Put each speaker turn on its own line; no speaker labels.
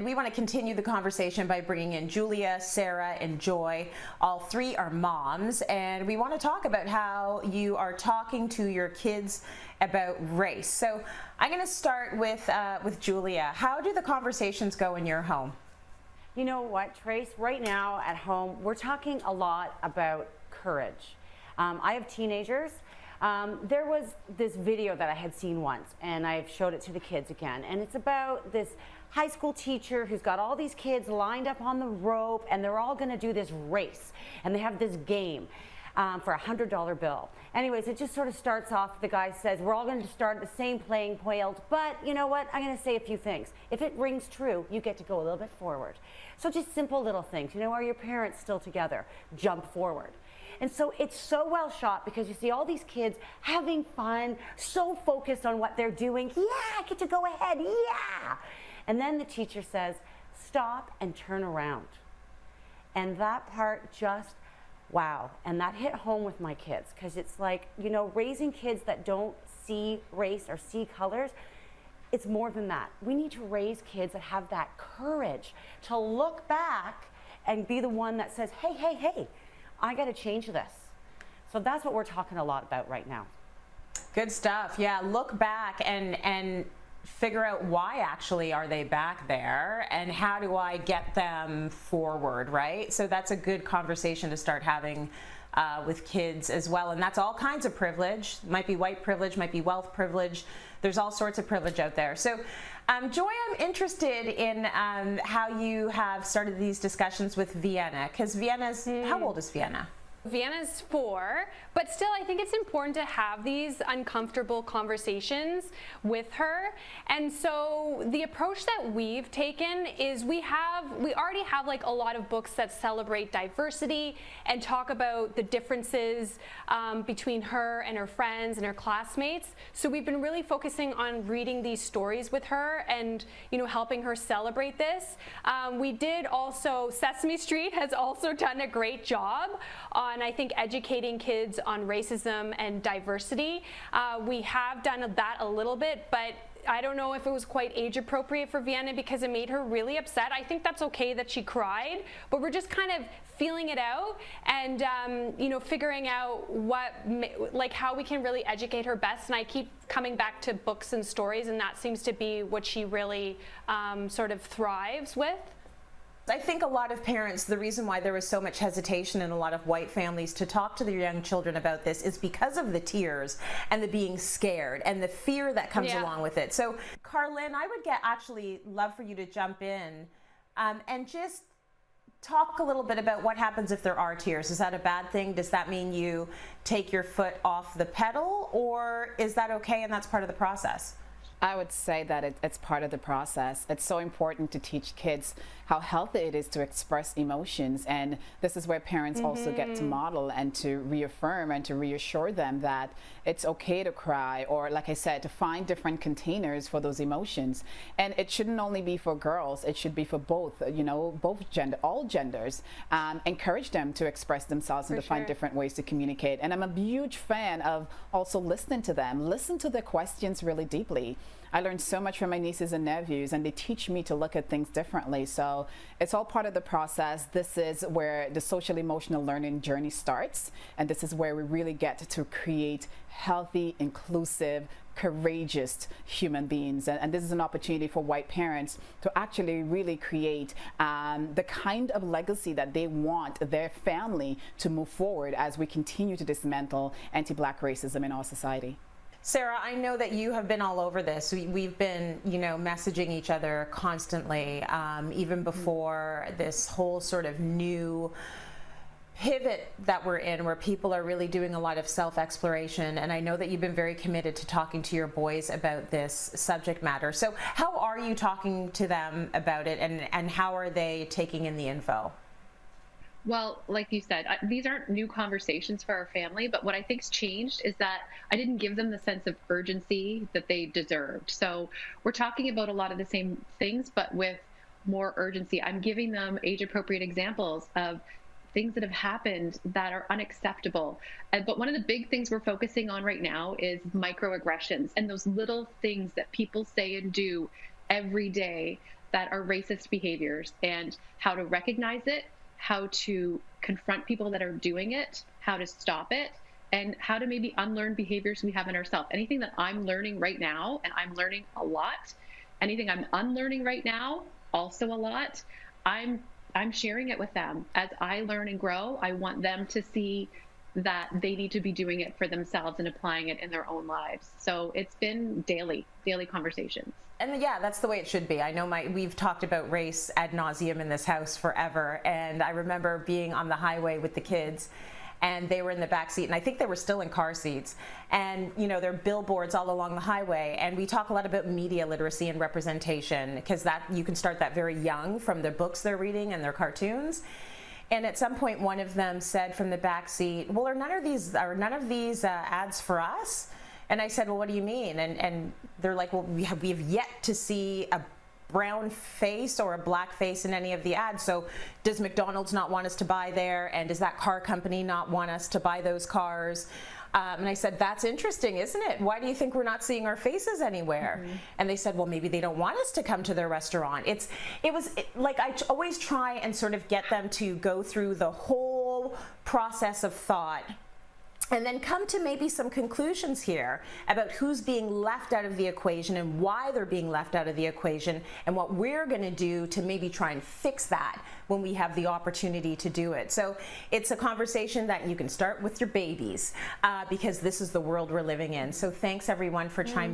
and we want to continue the conversation by bringing in Julia, Sarah, and Joy. All three are moms, and we want to talk about how you are talking to your kids about race. So I'm going to start with Julia. How do the conversations go in your home?
You know what, Trace? Right now at home, we're talking a lot about courage. I have teenagers. There was this video that I had seen once, and I've showed it to the kids again, and it's about this high school teacher who's got all these kids lined up on the rope, and they're all going to do this race, and they have this game for a $100 bill. Anyways, it just sort of starts off, the guy says, we're all going to start at the same playing field, but you know what, I'm going to say a few things. If it rings true, you get to go a little bit forward. So just simple little things. You know, are your parents still together? Jump forward. And so it's so well shot because you see all these kids having fun, so focused on what they're doing. Yeah, I get to go ahead, yeah. And then the teacher says, stop and turn around. And that part just, wow. And that hit home with my kids because it's like, you know, raising kids that don't see race or see colors, it's more than that. We need to raise kids that have that courage to look back and be the one that says, hey, hey, hey, I got to change this. So that's what we're talking a lot about right now.
Good stuff. Yeah, look back and figure out why actually are they back there and how do I get them forward, right? So that's a good conversation to start having with kids as well. And that's all kinds of privilege. Might be white privilege, might be wealth privilege. There's all sorts of privilege out there. So Joy, I'm interested in how you have started these discussions with Vienna, because Vienna's, how old is Vienna?
Vienna's 4, but still I think it's important to have these uncomfortable conversations with her. And so the approach that we've taken is we already have like a lot of books that celebrate diversity and talk about the differences between her and her friends and her classmates. So we've been really focusing on reading these stories with her and, you know, helping her celebrate this. We did also, Sesame Street has also done a great job on, I think, educating kids on racism and diversity. We have done that a little bit, but I don't know if it was quite age appropriate for Vienna because it made her really upset. I think that's okay that she cried, but we're just kind of feeling it out and you know, figuring out like how we can really educate her best. And I keep coming back to books and stories, and that seems to be what she really sort of thrives with.
I think a lot of parents, the reason why there was so much hesitation in a lot of white families to talk to their young children about this is because of the tears and the being scared and the fear that comes along with it. So Karlyn, I would actually love for you to jump in and just talk a little bit about what happens if there are tears. Is that a bad thing? Does that mean you take your foot off the pedal, or is that okay and that's part of the process?
I would say that it's part of the process. It's so important to teach kids how healthy it is to express emotions, and this is where parents also get to model and to reaffirm and to reassure them that it's okay to cry, or like I said, to find different containers for those emotions. And it shouldn't only be for girls, it should be for both, you know, all genders. Encourage them to express themselves and to find different ways to communicate. And I'm a huge fan of also listening to them, listen to their questions really deeply. I learned so much from my nieces and nephews, and they teach me to look at things differently. So it's all part of the process. This is where the social emotional learning journey starts, and this is where we really get to create healthy, inclusive, courageous human beings. And this is an opportunity for white parents to actually really create the kind of legacy that they want their family to move forward as we continue to dismantle anti-Black racism in our society.
Sarah, I know that you have been all over this. We've been, you know, messaging each other constantly, even before this whole sort of new pivot that we're in, where people are really doing a lot of self-exploration. And I know that you've been very committed to talking to your boys about this subject matter. So how are you talking to them about it, and how are they taking in the info?
Well, like you said, these aren't new conversations for our family, but what I think's changed is that I didn't give them the sense of urgency that they deserved. So we're talking about a lot of the same things, but with more urgency. I'm giving them age-appropriate examples of things that have happened that are unacceptable. But one of the big things we're focusing on right now is microaggressions and those little things that people say and do every day that are racist behaviors and how to recognize it, how to confront people that are doing it, how to stop it, and how to maybe unlearn behaviors we have in ourselves. Anything that I'm learning right now, and I'm learning a lot, anything I'm unlearning right now, also a lot, I'm sharing it with them. As I learn and grow, I want them to see that they need to be doing it for themselves and applying it in their own lives. So it's been daily conversations.
And yeah, that's the way it should be. I know we've talked about race ad nauseum in this house forever. And I remember being on the highway with the kids, and they were in the back seat, and I think they were still in car seats. And you know, there are billboards all along the highway, and we talk a lot about media literacy and representation, because that you can start that very young from the books they're reading and their cartoons. And at some point, one of them said from the back seat, "Well, are none of these ads for us?" And I said, "Well, what do you mean?" And they're like, "Well, we have yet to see a brown face or a black face in any of the ads. So does McDonald's not want us to buy there? And does that car company not want us to buy those cars?" And I said, "That's interesting, isn't it? Why do you think we're not seeing our faces anywhere?" And they said, "Well, maybe they don't want us to come to their restaurant." Like I always try and sort of get them to go through the whole process of thought, and then come to maybe some conclusions here about who's being left out of the equation and why they're being left out of the equation, and what we're going to do to maybe try and fix that when we have the opportunity to do it. So it's a conversation that you can start with your babies, because this is the world we're living in. So thanks everyone for chiming in.